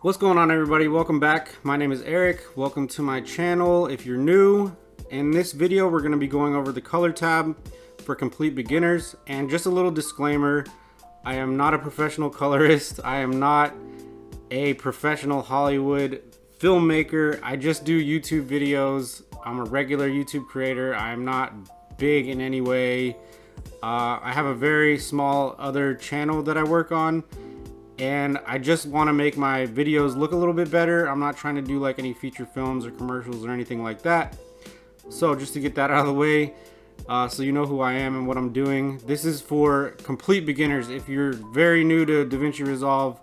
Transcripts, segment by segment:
What's going on, everybody? Welcome back. My name is Eric. Welcome to my channel if you're new. In this video we're going to be going over the color tab for complete beginners, and just a little disclaimer, I am not a professional colorist. I am not a professional Hollywood filmmaker. I just do YouTube videos. I'm a regular YouTube creator. I am not big in any way. I have a very small other channel that I work on, and I just want to make my videos look a little bit better. I'm not trying to do like any feature films or commercials or anything like that. So just to get that out of the way, so you know who I am and what I'm doing. This is for complete beginners. If you're very new to Davinci Resolve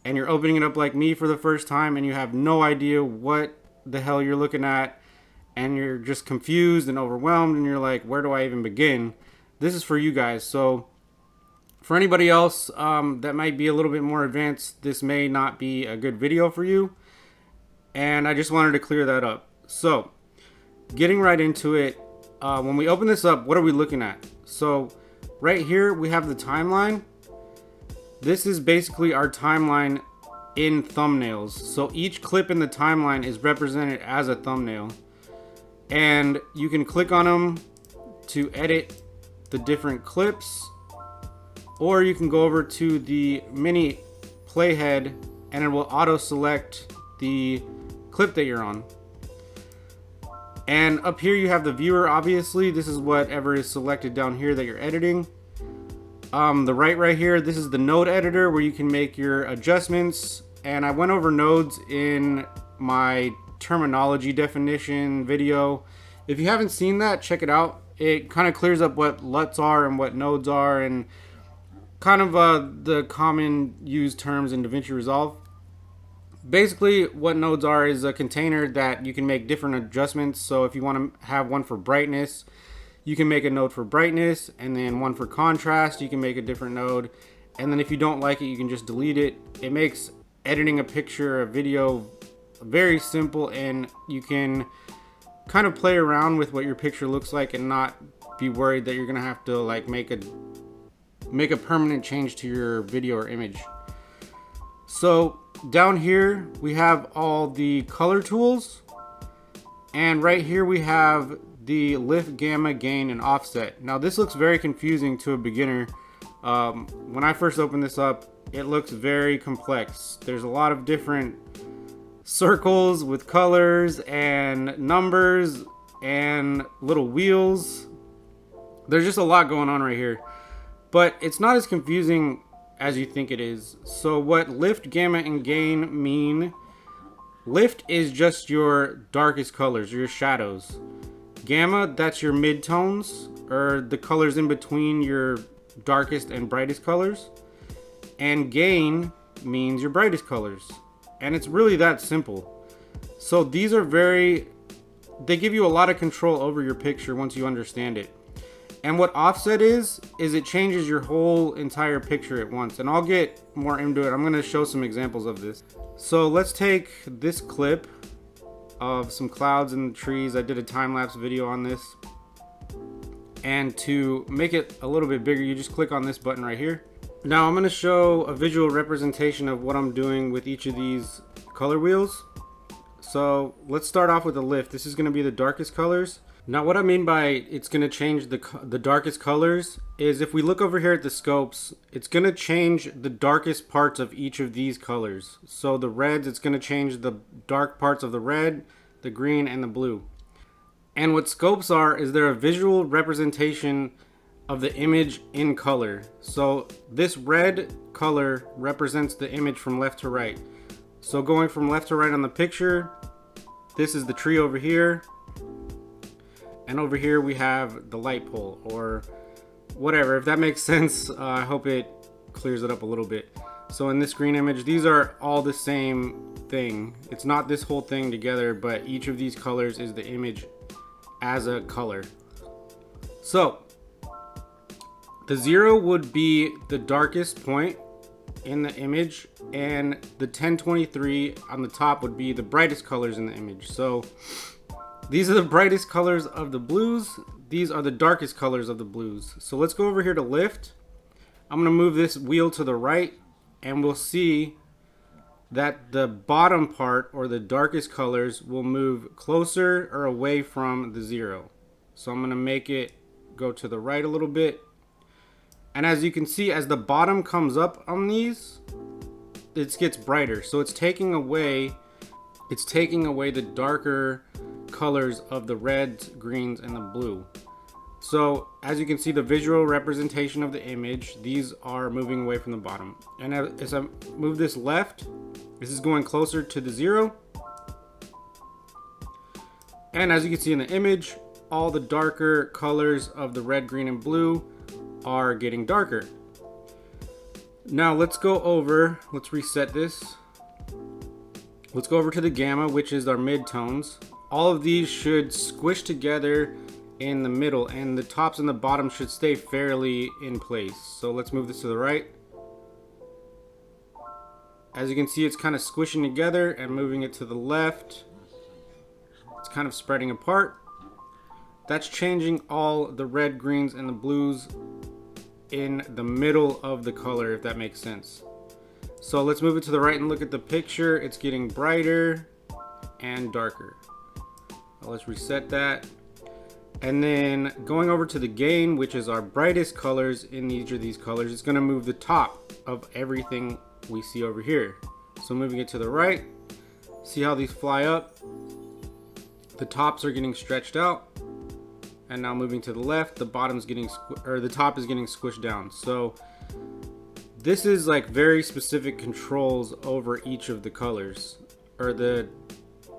and you're opening it up like me for the first time and you have no idea what the hell you're looking at and you're just confused and overwhelmed and you're like, where do I even begin? This is for you guys. So for anybody else that might be a little bit more advanced, this may not be a good video for you, and I just wanted to clear that up. So getting right into it, when we open this up, what are we looking at? So right here we have the timeline. This is basically our timeline in thumbnails. So each clip in the timeline is represented as a thumbnail, and you can click on them to edit the different clips, or you can go over to the mini playhead and it will auto select the clip that you're on. And up here you have the viewer. Obviously this is whatever is selected down here that you're editing. The right here, this is the node editor where you can make your adjustments, and I went over nodes in my terminology definition video. If you haven't seen that, check it out. It kind of clears up what LUTs are and what nodes are, and kind of the common used terms in Davinci Resolve. Basically what nodes are is a container that you can make different adjustments. So if you want to have one for brightness, you can make a node for brightness, and then one for contrast, you can make a different node, and then if you don't like it, you can just delete it. It makes editing a picture, a video very simple, and you can kind of play around with what your picture looks like and not be worried that you're gonna have to like make a permanent change to your video or image. So down here we have all the color tools, and right here we have the lift, gamma, gain, and offset. Now this looks very confusing to a beginner. When I first opened this up, it looks very complex. There's a lot of different circles with colors and numbers and little wheels. There's just a lot going on right here, but it's not as confusing as you think it is. So what lift, gamma, and gain mean: lift is just your darkest colors, your shadows. Gamma, that's your midtones, or the colors in between your darkest and brightest colors. And gain means your brightest colors. And it's really that simple. So these are they give you a lot of control over your picture once you understand it. And what offset is it changes your whole entire picture at once. And I'll get more into it. I'm going to show some examples of this. So let's take this clip of some clouds and trees. I did a time-lapse video on this. And to make it a little bit bigger, you just click on this button right here. Now I'm going to show a visual representation of what I'm doing with each of these color wheels. So let's start off with the lift. This is going to be the darkest colors. Now what I mean by it's going to change the darkest colors is, if we look over here at the scopes, it's going to change the darkest parts of each of these colors. So the reds, it's going to change the dark parts of the red, the green, and the blue. And what scopes are is they're a visual representation of the image in color. So this red color represents the image from left to right. So going from left to right on the picture, this is the tree over here. And over here we have the light pole, or whatever, if that makes sense. I hope it clears it up a little bit. So in this green image, these are all the same thing. It's not this whole thing together, but each of these colors is the image as a color. So the 0 would be the darkest point in the image, and the 1023 on the top would be the brightest colors in the image. So these are the brightest colors of the blues. These are the darkest colors of the blues. So let's go over here to lift. I'm going to move this wheel to the right, and we'll see that the bottom part, or the darkest colors, will move closer or away from the 0. So I'm going to make it go to the right a little bit. And as you can see, as the bottom comes up on these, it gets brighter. So it's taking away the darker colors of the reds, greens, and the blue. So as you can see, the visual representation of the image, these are moving away from the bottom. And as I move this left, this is going closer to the 0. And as you can see in the image, all the darker colors of the red, green, and blue are getting darker. Now let's reset this. Let's go over to the gamma, which is our mid-tones. All of these should squish together in the middle, and the tops and the bottom should stay fairly in place. So let's move this to the right. As you can see, it's kind of squishing together, and moving it to the left, it's kind of spreading apart. That's changing all the red, greens, and the blues in the middle of the color, if that makes sense. So let's move it to the right and look at the picture. It's getting brighter and darker. Let's reset that. And then going over to the gain, which is our brightest colors in each of these colors, it's going to move the top of everything we see over here. So moving it to the right, see how these fly up? The tops are getting stretched out. And now moving to the left, the bottom's getting the top is getting squished down. So this is like very specific controls over each of the colors, or the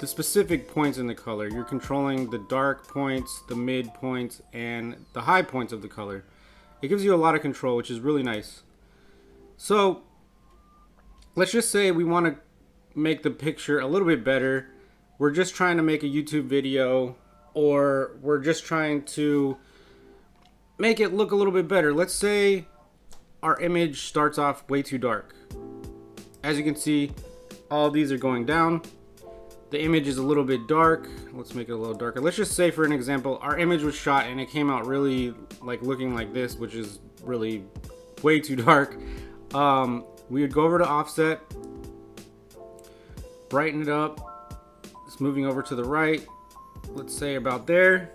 specific points in the color. You're controlling the dark points, the mid points, and the high points of the color. It gives you a lot of control, which is really nice. So let's just say we want to make the picture a little bit better. We're just trying to make a YouTube video, or we're just trying to make it look a little bit better. Let's say our image starts off way too dark. As you can see, all of these are going down. The image is a little bit dark. Let's make it a little darker. Let's just say, for an example, our image was shot and it came out really like looking like this, which is really way too dark. We would go over to offset, brighten it up. It's moving over to the right. Let's say about there.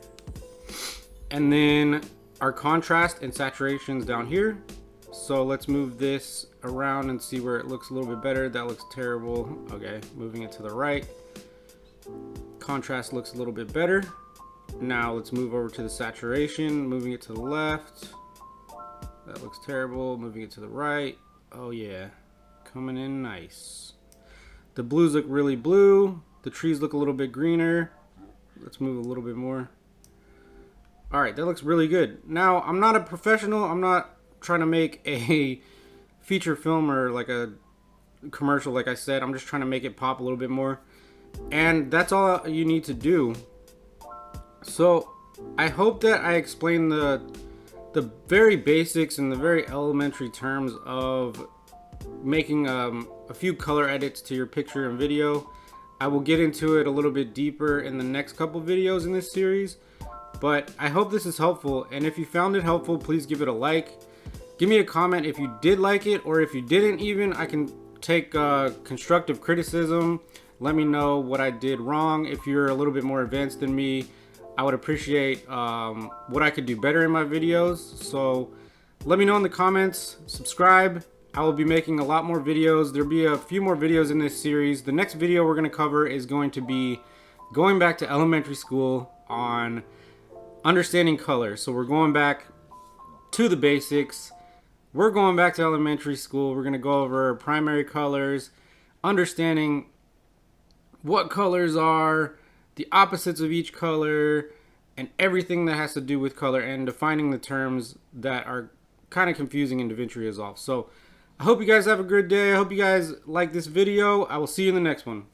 And then our contrast and saturation's down here. So let's move this around and see where it looks a little bit better. That looks terrible. Okay, moving it to the right. Contrast looks a little bit better. Now let's move over to the saturation, moving it to the left. That looks terrible. Moving it to the right. Oh yeah, coming in nice. The blues look really blue. The trees look a little bit greener. Let's move a little bit more. All right, that looks really good. Now, I'm not a professional. I'm not trying to make a feature film or like a commercial, like I said. I'm just trying to make it pop a little bit more. And that's all you need to do. So I hope that I explained the very basics and the very elementary terms of making a few color edits to your picture and video. I will get into it a little bit deeper in the next couple videos in this series, but I hope this is helpful. And if you found it helpful, please give it a like. Give me a comment if you did like it, or if you didn't even. I can take constructive criticism. Let me know what I did wrong. If you're a little bit more advanced than me, I would appreciate what I could do better in my videos. So let me know in the comments. Subscribe. I will be making a lot more videos. There'll be a few more videos in this series. The next video we're going to cover is going to be going back to elementary school on understanding color. So we're going back to the basics. We're going back to elementary school. We're going to go over primary colors, understanding what colors are, the opposites of each color, and everything that has to do with color, and defining the terms that are kind of confusing in Davinci Resolve. So I hope you guys have a good day. I hope you guys like this video. I will see you in the next one.